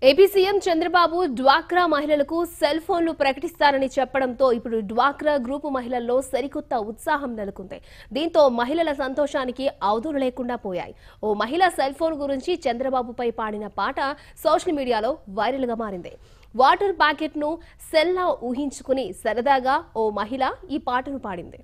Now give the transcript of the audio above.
AP CM Chandrababu డ్వాక్రా మహిళలకు cell ఫోన్లు ప్రకటిస్తారని చెప్పడంతో ఇప్పుడు డ్వాక్రా గ్రూపు మహిళల్లో సరికొత్త ఉత్సాహం నెలకొంది. దీంతో మహిళల సంతోషానికి అవధులు లేకుండా పోయాయి. ఓ మహిళ సెల్ ఫోన్ గురించి చంద్రబాబుపై పాడిన పాట సోషల్ మీడియాలో వైరల్ గా మారింది. వాటర్ ప్యాకెట్ ను సెల్లా ఊహించుకుని సరదాగా ఓ మహిళ ఈ పాటను పాడింది.